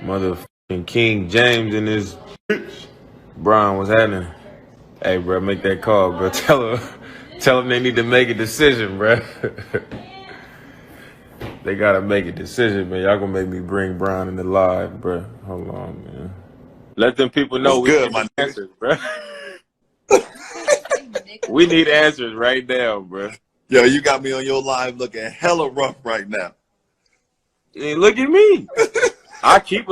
Motherfucking King James and his Brian, what's happening? Hey, bro, make that call, bro. Tell them they need to make a decision, bro. They gotta make a decision, man. Y'all gonna make me bring Brian in the live, bro. Hold on, man. Let them people know What's we good, need my answers, bro. We need answers right now, bro. Yo, you got me on your live looking hella rough right now. Hey, look at me. I keep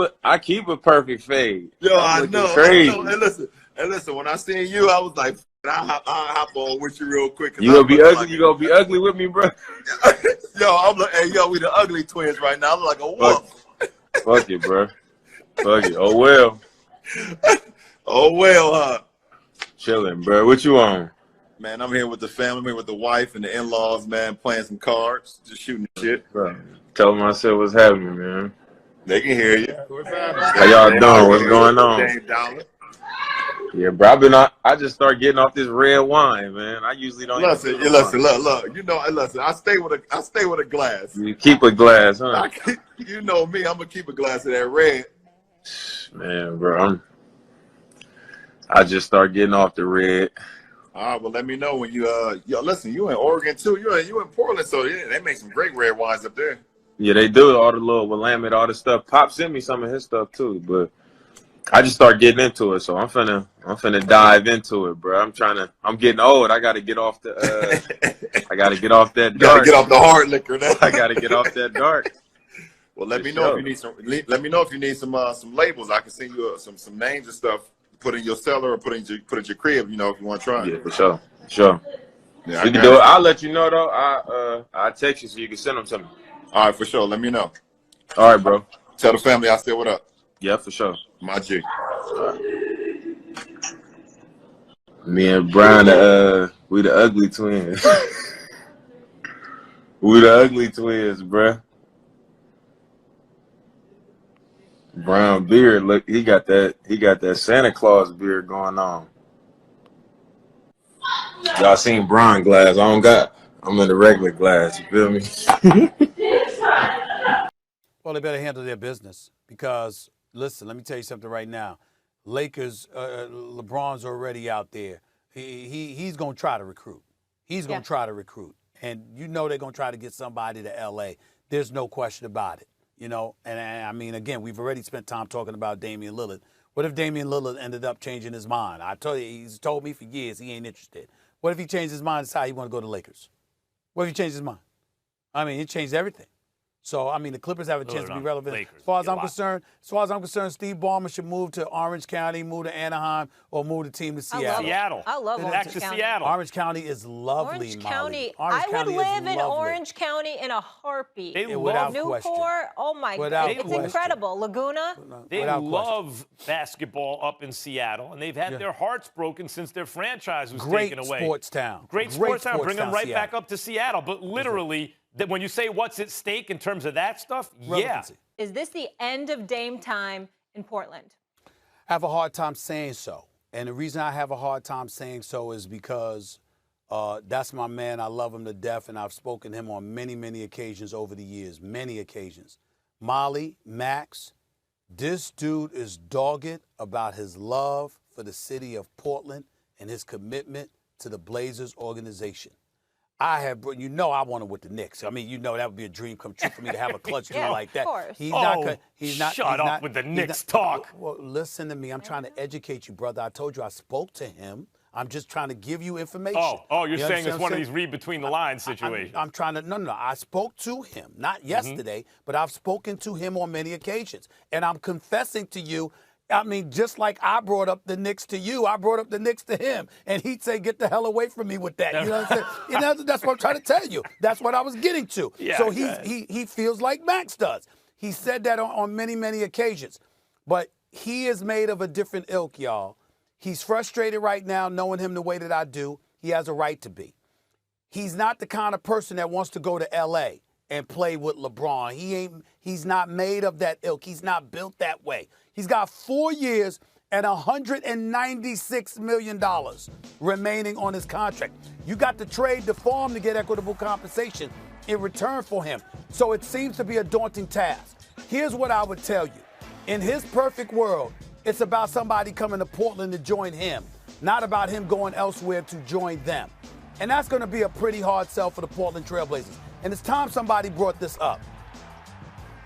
a perfect fade. Yo, I'm I know. crazy. Hey, listen. When I seen you, I was like, I'll hop on with you real quick. You gonna be ugly? You gonna be ugly with me, bro? Yo, I'm like, hey, yo, we the ugly twins right now. I'm like a wolf. Fuck it, bro. Fuck it. Oh well. Oh well, huh? Chilling, bro. What you on? Man, I'm here with the family, I'm here with the wife and the in-laws, man, playing some cards, just shooting shit. Bro, tell them I said what's happening, man. They can hear you. How y'all doing? What's going on? Yeah, bro. I just started getting off this red wine, man. I usually don't. Listen. Look. You know, listen. I stay with a glass. You keep a glass, huh? You know me. I'm gonna keep a glass of that red. Man, bro. I just started getting off the red. All right, well, let me know when you yo, listen. You in Oregon too? You in Portland? So yeah, they make some great red wines up there. Yeah, they do all the little Willamette, all the stuff. Pop sent me some of his stuff too, but I just started getting into it, so I'm finna dive into it, bro. I'm getting old. I gotta get off the I gotta get off that dark. Gotta get off the hard liquor now. I gotta get off that dark. Well, let me know if you need some. Let me know if you need some labels. I can send you some names and stuff. Put in your cellar or put in your crib. You know, if you want to try. Yeah, for sure. Sure. Yeah, we can do it. I'll let you know though. I'll text you so you can send them to me. All right, for sure. Let me know. All right, bro. Tell the family I said what up. Yeah, for sure. My G. Me and Brian, we the ugly twins. We the ugly twins, bruh. Brown beard, look, he got that Santa Claus beard going on. Y'all seen Brian glass? I'm in the regular glass, you feel me? Well, they better handle their business because, listen, let me tell you something right now. Lakers, LeBron's already out there. He's going to try to recruit. He's going to try to recruit. And you know they're going to try to get somebody to L.A. There's no question about it. You know, and I mean, again, we've already spent time talking about Damian Lillard. What if Damian Lillard ended up changing his mind? I told you, he's told me for years he ain't interested. What if he changed his mind and decided he want to go to the Lakers? What if he changed his mind? I mean, it changed everything. So, I mean, the Clippers have a chance to be relevant. Lakers, as far as I'm concerned, Steve Ballmer should move to Orange County, move to Anaheim, or move the team to Seattle. I love Orange County. Seattle. Orange County is lovely, Orange Molly. County. Orange I County would live in lovely. Orange County in a heartbeat. They love Newport. Oh my God, it's incredible. Laguna. They love basketball up in Seattle, and they've had their hearts broken since their franchise was taken away. Great sports town. Bring them right back up to Seattle. But literally, when you say what's at stake in terms of that stuff, relevancy. Is this the end of Dame time in Portland? I have a hard time saying so. And the reason I have a hard time saying so is because that's my man. I love him to death, and I've spoken to him on many, many occasions over the years, many occasions. Molly, Max, this dude is dogged about his love for the city of Portland and his commitment to the Blazers organization. I want him with the Knicks. I mean, you know that would be a dream come true for me to have a clutch dude like that. Of course. Shut up with the Knicks talk. Well, listen to me. I'm trying to educate you, brother. I told you I spoke to him. I'm just trying to give you information. You're saying it's one of these read between the lines situations. I'm trying to, no. I spoke to him, not yesterday, but I've spoken to him on many occasions. And I'm confessing to you, I mean, just like I brought up the Knicks to you, I brought up the Knicks to him. And he'd say, get the hell away from me with that. You know what I'm saying? You know, that's what I'm trying to tell you. That's what I was getting to. Yeah, so he feels like Max does. He said that on many, many occasions. But he is made of a different ilk, y'all. He's frustrated right now, knowing him the way that I do. He has a right to be. He's not the kind of person that wants to go to L.A. and play with LeBron. He's not made of that ilk. He's not built that way. He's got 4 years and $196 million remaining on his contract. You got to trade the farm to get equitable compensation in return for him. So it seems to be a daunting task. Here's what I would tell you. In his perfect world, it's about somebody coming to Portland to join him, not about him going elsewhere to join them. And that's going to be a pretty hard sell for the Portland Trailblazers. And it's time somebody brought this up.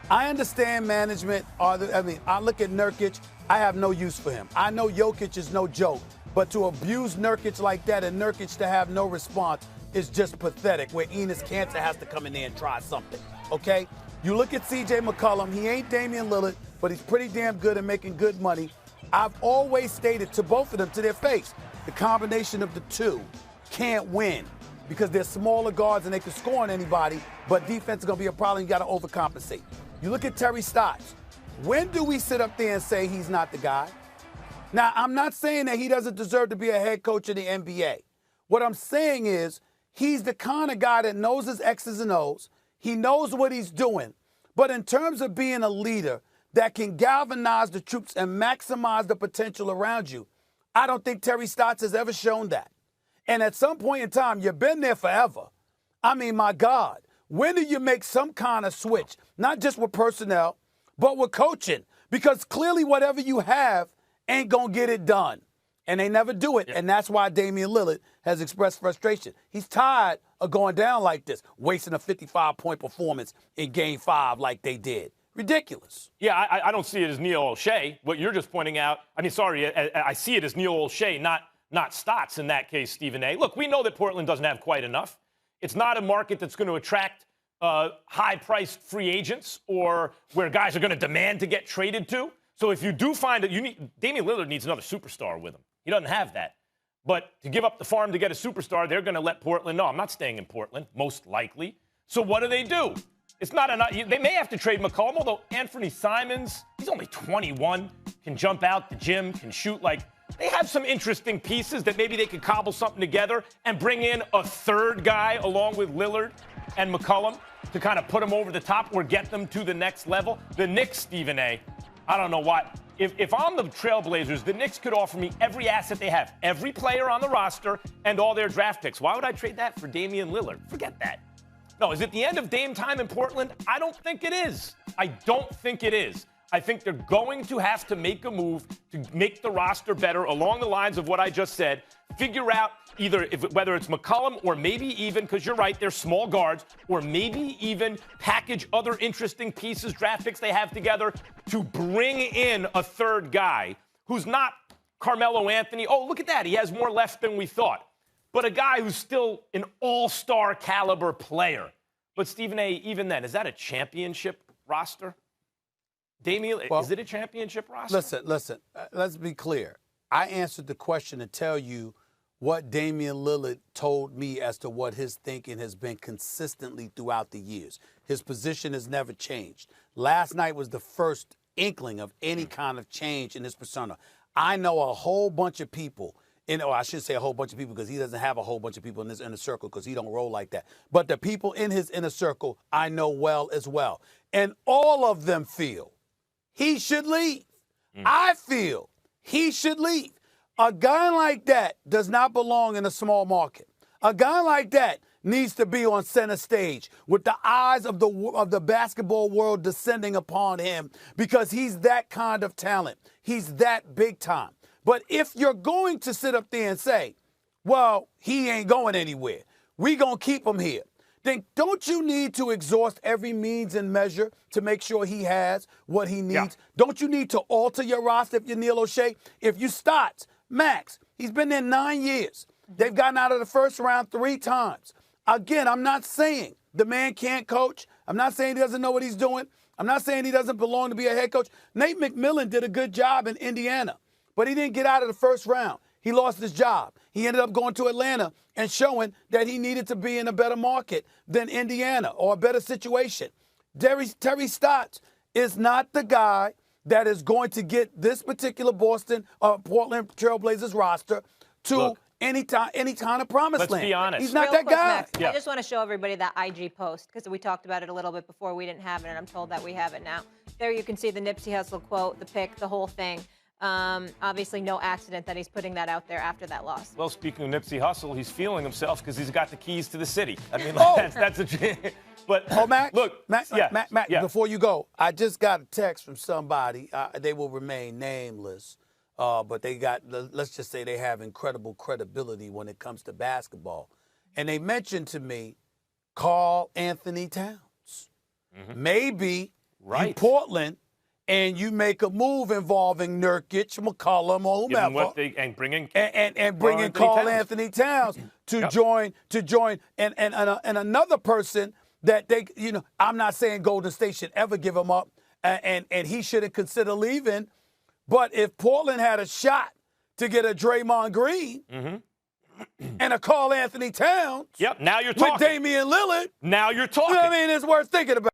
I understand management. I look at Nurkic. I have no use for him. I know Jokic is no joke. But to abuse Nurkic like that and Nurkic to have no response is just pathetic, where Enes Kanter has to come in there and try something, okay? You look at C.J. McCollum. He ain't Damian Lillard, but he's pretty damn good at making good money. I've always stated to both of them, to their face, the combination of the two can't win because they're smaller guards and they can score on anybody, but defense is going to be a problem. You got to overcompensate. You look at Terry Stotts. When do we sit up there and say he's not the guy? Now, I'm not saying that he doesn't deserve to be a head coach in the NBA. What I'm saying is he's the kind of guy that knows his X's and O's. He knows what he's doing. But in terms of being a leader that can galvanize the troops and maximize the potential around you, I don't think Terry Stotts has ever shown that. And at some point in time, you've been there forever. I mean, my God, when do you make some kind of switch? Not just with personnel, but with coaching. Because clearly whatever you have ain't going to get it done. And they never do it. Yeah. And that's why Damian Lillard has expressed frustration. He's tired of going down like this, wasting a 55-point performance in Game 5 like they did. Ridiculous. Yeah, I don't see it as Neil O'Shea. What you're just pointing out, I see it as Neil O'Shea, not Stotts in that case, Stephen A. Look, we know that Portland doesn't have quite enough. It's not a market that's going to attract high-priced free agents or where guys are going to demand to get traded to. So if you do find that Damian Lillard needs another superstar with him. He doesn't have that. But to give up the farm to get a superstar, they're going to let Portland know, I'm not staying in Portland, most likely. So what do? It's not enough. They may have to trade McCollum, although Anthony Simons, he's only 21, can jump out the gym, can shoot. They have some interesting pieces that maybe they could cobble something together and bring in a third guy along with Lillard and McCollum to kind of put them over the top or get them to the next level. The Knicks, Stephen A., I don't know what. If I'm the Trailblazers, the Knicks could offer me every asset they have, every player on the roster, and all their draft picks. Why would I trade that for Damian Lillard? Forget that. No, is it the end of Dame time in Portland? I don't think it is. I don't think it is. I think they're going to have to make a move to make the roster better along the lines of what I just said. Figure out whether it's McCollum or maybe even, because you're right, they're small guards, or maybe even package other interesting pieces, draft picks they have together to bring in a third guy who's not Carmelo Anthony. Oh, look at that. He has more left than we thought. But a guy who's still an all-star caliber player. But Stephen A., even then, is that a championship roster? Damian, is it a championship roster? Listen. Let's be clear. I answered the question to tell you what Damian Lillard told me as to what his thinking has been consistently throughout the years. His position has never changed. Last night was the first inkling of any kind of change in his persona. I know a whole bunch of people, I should say a whole bunch of people because he doesn't have a whole bunch of people in his inner circle because he don't roll like that. But the people in his inner circle I know well as well. And all of them feel he should leave. I feel he should leave. A guy like that does not belong in a small market. A guy like that needs to be on center stage with the eyes of the basketball world descending upon him because he's that kind of talent. He's that big time. But if you're going to sit up there and say, well, he ain't going anywhere, we going to keep him here, then don't you need to exhaust every means and measure to make sure he has what he needs? Yeah. Don't you need to alter your roster if you're Neil O'Shea? If you start Max, he's been there 9 years. They've gotten out of the first round 3 times. Again, I'm not saying the man can't coach. I'm not saying he doesn't know what he's doing. I'm not saying he doesn't belong to be a head coach. Nate McMillan did a good job in Indiana, but he didn't get out of the first round. He lost his job. He ended up going to Atlanta and showing that he needed to be in a better market than Indiana or a better situation. Terry Stotts is not the guy that is going to get this particular Portland Trailblazers roster to any kind of promised land. Let's be honest. He's not that guy. Max, I just want to show everybody that IG post because we talked about it a little bit before. We didn't have it, and I'm told that we have it now. There you can see the Nipsey Hussle quote, the pic, the whole thing. Obviously, no accident that he's putting that out there after that loss. Well, speaking of Nipsey Hussle, he's feeling himself because he's got the keys to the city. I mean, that's a. But Max, look, Max, before you go, I just got a text from somebody. They will remain nameless, but they got. Let's just say they have incredible credibility when it comes to basketball, and they mentioned to me Karl Anthony Towns. Mm-hmm. Maybe in Portland. And you make a move involving Nurkic, McCollum, or whomever, and bringing Karl Anthony Towns to join, and another person that they, I'm not saying Golden State should ever give him up, and he shouldn't consider leaving, but if Portland had a shot to get a Draymond Green and a Karl Anthony Towns, now you're talking with Damian Lillard, now you're talking. I mean, it's worth thinking about.